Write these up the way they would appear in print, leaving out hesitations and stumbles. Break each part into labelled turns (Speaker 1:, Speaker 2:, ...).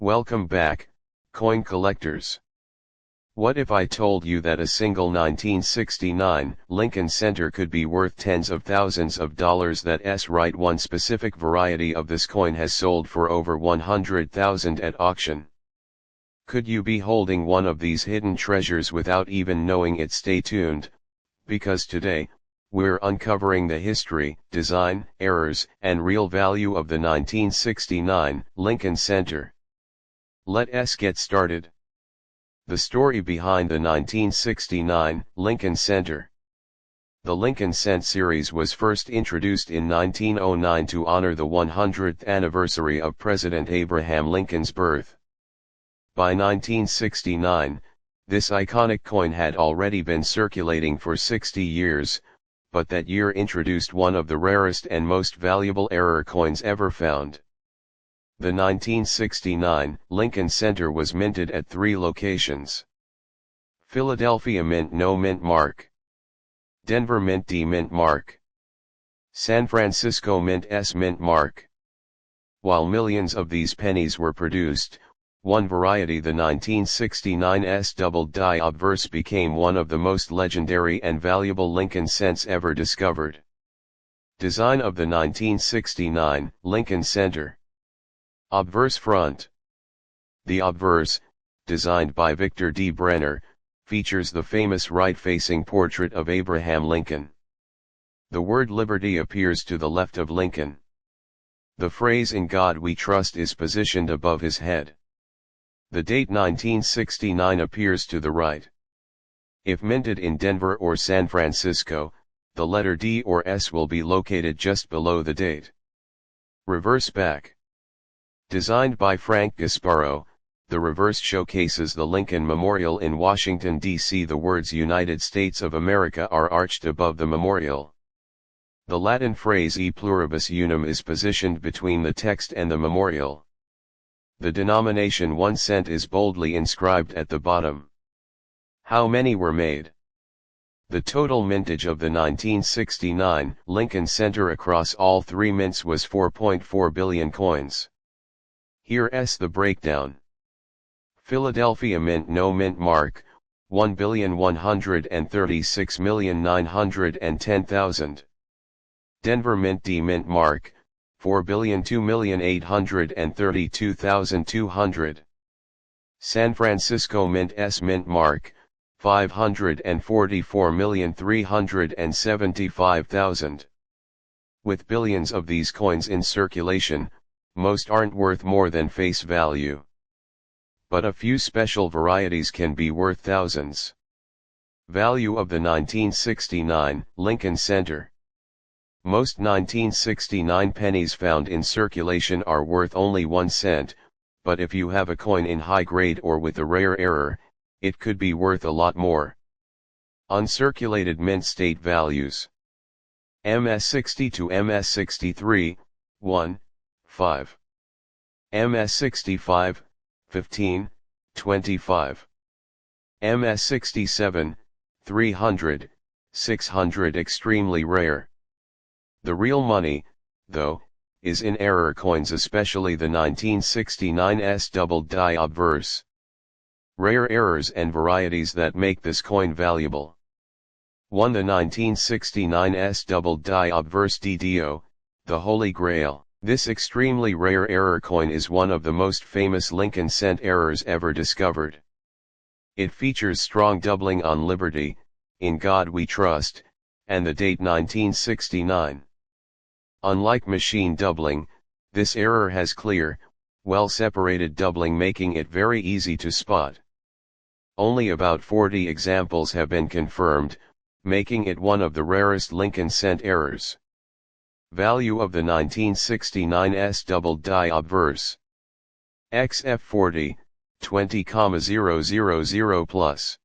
Speaker 1: Welcome back, coin collectors. What if I told you that a single 1969 Lincoln Center could be worth tens of thousands of dollars? That's right, one specific variety of this coin has sold for over 100,000 at auction. Could you be holding one of these hidden treasures without even knowing it? Stay tuned, because today, we're uncovering the history, design, errors, and real value of the 1969 Lincoln Center. Let's get started. The story behind the 1969 Lincoln Center. The Lincoln Cent series was first introduced in 1909 to honor the 100th anniversary of President Abraham Lincoln's birth. By 1969, this iconic coin had already been circulating for 60 years, but that year introduced one of the rarest and most valuable error coins ever found. The 1969 Lincoln Center was minted at 3 locations: Philadelphia Mint No Mint Mark, Denver Mint D Mint Mark, San Francisco Mint S Mint Mark. While millions of these pennies were produced, one variety, the 1969's double die obverse, became one of the most legendary and valuable Lincoln cents ever discovered. Design of the 1969 Lincoln Center. Obverse front. The obverse, designed by Victor D. Brenner, features the famous right-facing portrait of Abraham Lincoln. The word liberty appears to the left of Lincoln. The phrase "In God We Trust" is positioned above his head. The date 1969 appears to the right. If minted in Denver or San Francisco, the letter D or S will be located just below the date. Reverse back. Designed by Frank Gasparo, the reverse showcases the Lincoln Memorial in Washington, D.C. The words "United States of America" are arched above the memorial. The Latin phrase "E pluribus unum" is positioned between the text and the memorial. The denomination 1 cent is boldly inscribed at the bottom. How many were made? The total mintage of the 1969 Lincoln Center across all 3 mints was 4.4 billion coins. Here's the breakdown. Philadelphia Mint No Mint Mark, 1,136,910,000. Denver Mint D Mint Mark, 4,02,832,200. San Francisco Mint S Mint Mark, 544,375,000. With billions of these coins in circulation, most aren't worth more than face value. But a few special varieties can be worth thousands. Value of the 1969 Lincoln Center. Most 1969 pennies found in circulation are worth only 1 cent, but if you have a coin in high grade or with a rare error, it could be worth a lot more. Uncirculated mint state values. MS60 to MS63, 1, 5. MS65, 15, 25. MS67, 300, 600. Extremely rare. The real money, though, is in error coins, especially the 1969's double die obverse. Rare errors and varieties that make this coin valuable. 1. The 1969's double die obverse DDO, the Holy Grail. This extremely rare error coin is one of the most famous Lincoln cent errors ever discovered. It features strong doubling on liberty, "In God We Trust," and the date 1969. Unlike machine doubling, this error has clear, well-separated doubling, making it very easy to spot. Only about 40 examples have been confirmed, making it one of the rarest Lincoln cent errors. Value of the 1969's double die obverse. XF40, 20,000 plus.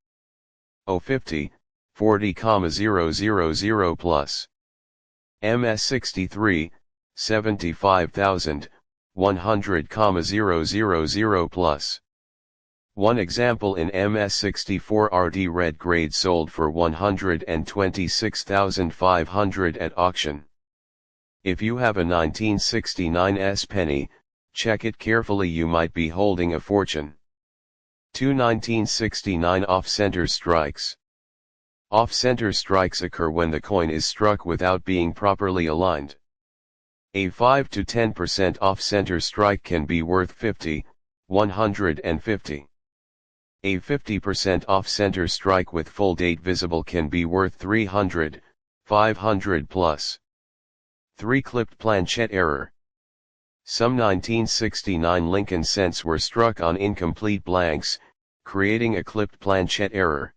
Speaker 1: O50, 40,000 plus. MS63, 75,000, 100,000 plus. One example in MS64 RD red grade sold for 126,500 at auction. If you have a 1969's penny, Check it carefully, you might be holding a fortune. 2 1969 off-center strikes. Off-center strikes occur when the coin is struck without being properly aligned. A 5 to 10% off-center strike can be worth 50, 150. A 50% off-center strike with full date visible can be worth 300, 500 plus. 3 clipped planchette error. Some 1969 Lincoln cents were struck on incomplete blanks, creating a clipped planchette error.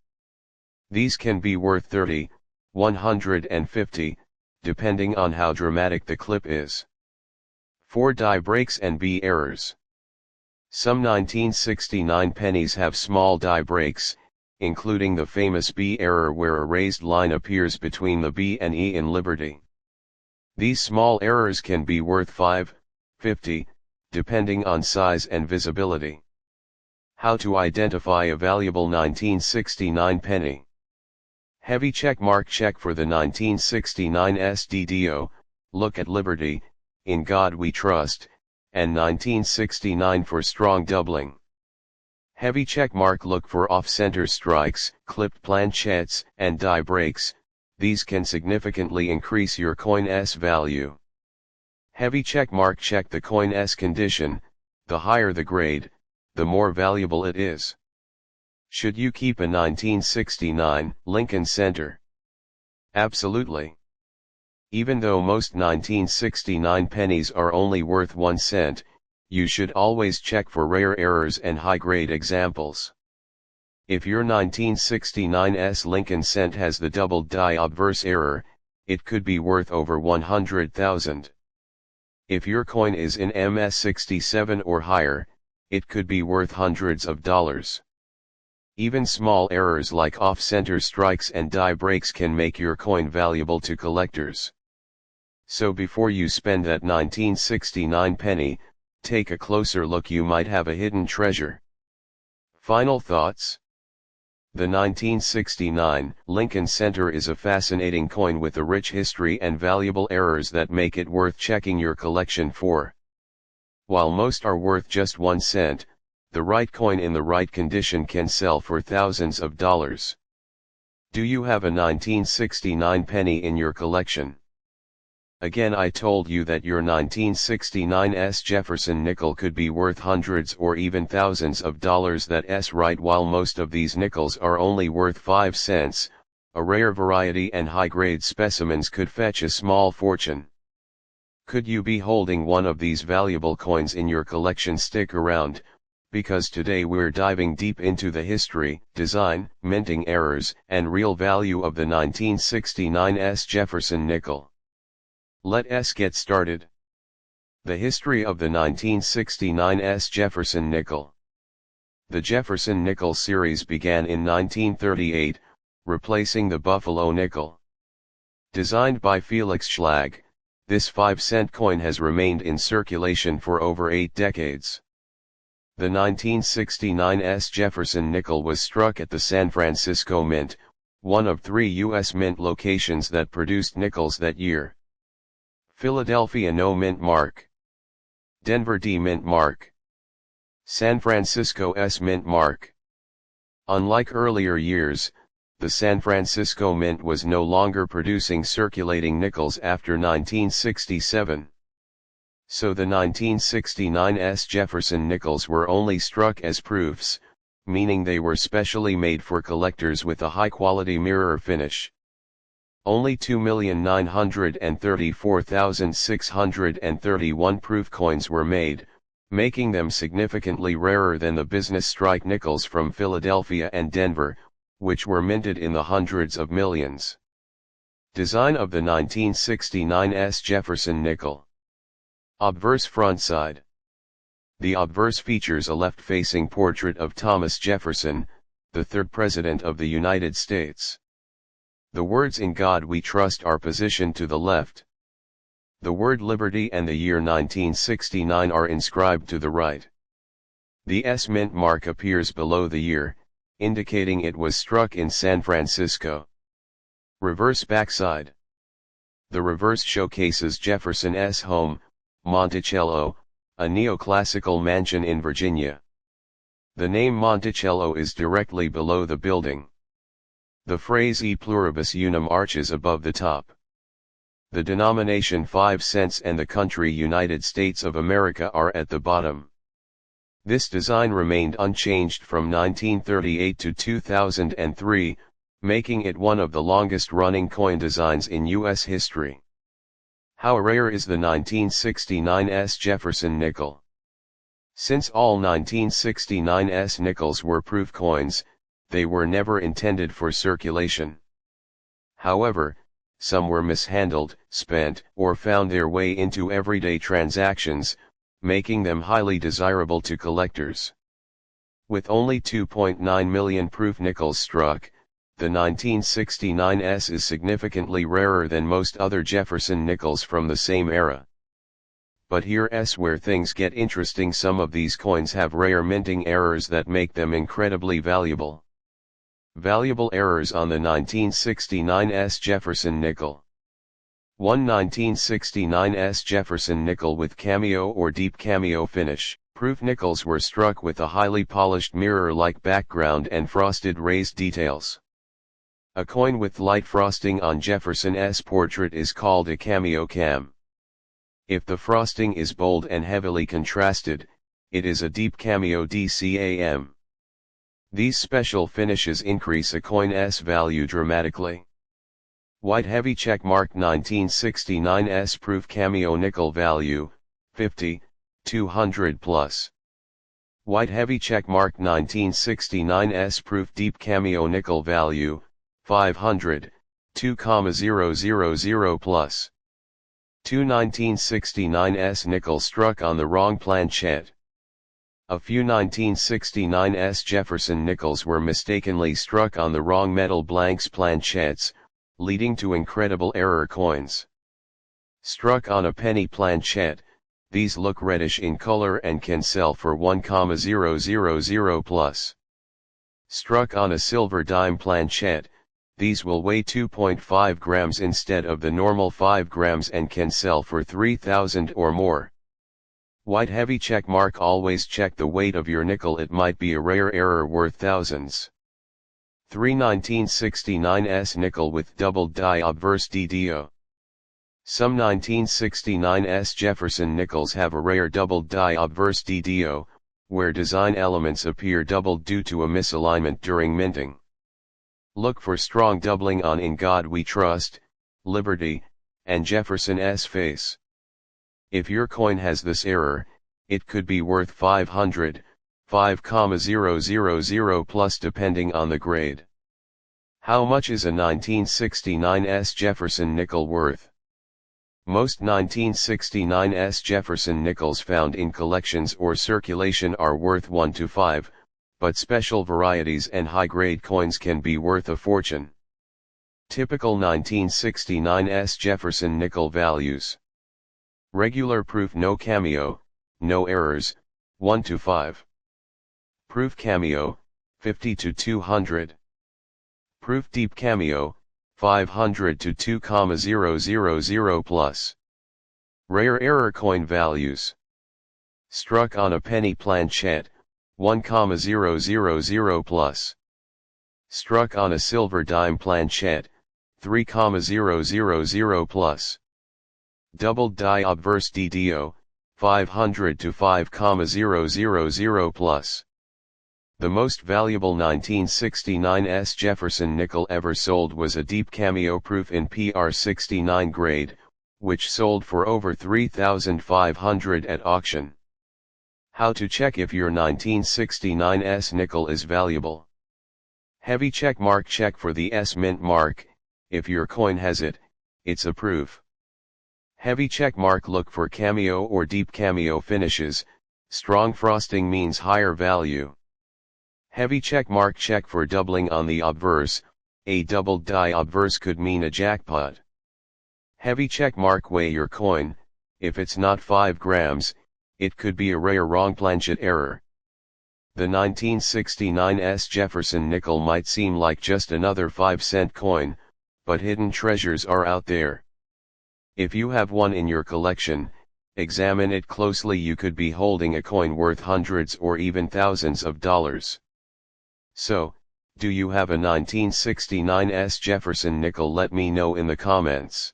Speaker 1: These can be worth 30, 150, depending on how dramatic the clip is. 4 die breaks and B errors. Some 1969 pennies have small die breaks, including the famous B error where a raised line appears between the B and E in Liberty. These small errors can be worth 5, 50, depending on size and visibility. How to identify a valuable 1969 penny. Heavy check mark, check for the 1969 SDDO, look at Liberty, In God We Trust, and 1969 for strong doubling. Heavy check mark, look for off-center strikes, clipped planchettes, and die breaks. These can significantly increase your coin's value. Heavy check mark, check the coin's condition. The higher the grade, the more valuable it is. Should you keep a 1969 Lincoln Center? Absolutely. Even though most 1969 pennies are only worth 1 cent, you should always check for rare errors and high-grade examples. If your 1969's Lincoln cent has the doubled die obverse error, it could be worth over 100,000. If your coin is in MS67 or higher, it could be worth hundreds of dollars. Even small errors like off-center strikes and die breaks can make your coin valuable to collectors. So before you spend that 1969 penny, take a closer look, you might have a hidden treasure. Final thoughts? The 1969 Lincoln Center is a fascinating coin with a rich history and valuable errors that make it worth checking your collection for. While most are worth just 1 cent, the right coin in the right condition can sell for thousands of dollars. Do you have a 1969 penny in your collection? Again, I told you that your 1969's Jefferson Nickel could be worth hundreds or even thousands of dollars. That's right, while most of these nickels are only worth 5 cents, a rare variety and high-grade specimens could fetch a small fortune. Could you be holding one of these valuable coins in your collection? Stick around, because today we're diving deep into the history, design, minting errors, and real value of the 1969's Jefferson Nickel. Let's get started. The history of the 1969's Jefferson Nickel. The Jefferson Nickel series began in 1938, replacing the Buffalo nickel. Designed by Felix Schlag, this 5-cent coin has remained in circulation for over 8 decades. The 1969's Jefferson Nickel was struck at the San Francisco Mint, one of 3 U.S. mint locations that produced nickels that year. Philadelphia No Mint Mark. Denver D Mint Mark. San Francisco S Mint Mark. Unlike earlier years, the San Francisco Mint was no longer producing circulating nickels after 1967. So the 1969's Jefferson nickels were only struck as proofs, meaning they were specially made for collectors with a high-quality mirror finish. Only 2,934,631 proof coins were made, making them significantly rarer than the business strike nickels from Philadelphia and Denver, which were minted in the hundreds of millions. Design of the 1969's Jefferson Nickel. Obverse front side. The obverse features a left-facing portrait of Thomas Jefferson, the 3rd President of the United States. The words "In God We Trust" are positioned to the left. The word "Liberty" and the year 1969 are inscribed to the right. The S mint mark appears below the year, indicating it was struck in San Francisco. Reverse backside. The reverse showcases Jefferson's home, Monticello, a neoclassical mansion in Virginia. The name Monticello is directly below the building. The phrase E pluribus unum arches above the top. The denomination 5 cents and the country United States of America are at the bottom. This design remained unchanged from 1938 to 2003, making it one of the longest-running coin designs in U.S. history. How rare is the 1969's Jefferson Nickel? Since all 1969's nickels were proof coins, they were never intended for circulation. However, some were mishandled, spent, or found their way into everyday transactions, making them highly desirable to collectors. With only 2.9 million proof nickels struck, the 1969's is significantly rarer than most other Jefferson nickels from the same era. But here's where things get interesting. Some of these coins have rare minting errors that make them incredibly valuable. Valuable errors on the 1969's Jefferson Nickel. 1 1969's Jefferson Nickel with cameo or deep cameo finish. Proof nickels were struck with a highly polished mirror-like background and frosted raised details. A coin with light frosting on Jefferson's portrait is called a cameo cam. If the frosting is bold and heavily contrasted, it is a deep cameo DCAM. These special finishes increase a coin's value dramatically. White heavy checkmark 1969's proof cameo nickel value, 50, 200 plus. White heavy checkmark 1969's proof deep cameo nickel value, 500, 2,000 plus. 2 1969's nickel struck on the wrong planchette. A few 1969's Jefferson nickels were mistakenly struck on the wrong metal blanks planchettes, leading to incredible error coins. Struck on a penny planchette, these look reddish in color and can sell for 1,000 plus. Struck on a silver dime planchette, these will weigh 2.5 grams instead of the normal 5 grams and can sell for 3,000 or more. White heavy checkmark. Always check the weight of your nickel, it might be a rare error worth thousands. 3 1969's nickel with doubled die obverse DDO. Some 1969's Jefferson nickels have a rare doubled die obverse DDO, where design elements appear doubled due to a misalignment during minting. Look for strong doubling on In God We Trust, Liberty, and Jefferson's face. If your coin has this error, it could be worth 500, 5,000 plus depending on the grade. How much is a 1969's Jefferson nickel worth? Most 1969's Jefferson nickels found in collections or circulation are worth 1 to 5, but special varieties and high-grade coins can be worth a fortune. Typical 1969's Jefferson nickel values. Regular proof no cameo, no errors, 1 to 5. Proof cameo, 50 to 200. Proof deep cameo, 500 to 2,000 plus. Rare error coin values. Struck on a penny planchette, 1,000 plus. Struck on a silver dime planchette, 3,000 plus. Doubled die obverse DDO, 500 to 5,000 plus. The most valuable 1969's Jefferson nickel ever sold was a deep cameo proof in PR69 grade, which sold for over $3,500 at auction. How to check if your 1969's nickel is valuable. Heavy check mark. Check for the S mint mark. If your coin has it, it's a proof. Heavy check mark. Look for cameo or deep cameo finishes. Strong frosting means higher value. Heavy check mark. Check for doubling on the obverse. A doubled die obverse could mean a jackpot. Heavy check mark. Weigh your coin. If it's not 5 grams, it could be a rare wrong planchette error. The 1969's Jefferson nickel might seem like just another 5-cent coin, but hidden treasures are out there. If you have one in your collection, Examine it closely, you could be holding a coin worth hundreds or even thousands of dollars. So, do you have a 1969's Jefferson nickel? Let me know in the comments.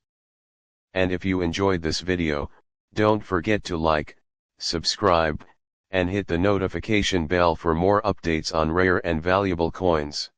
Speaker 1: And if you enjoyed this video, don't forget to like, subscribe, and hit the notification bell for more updates on rare and valuable coins.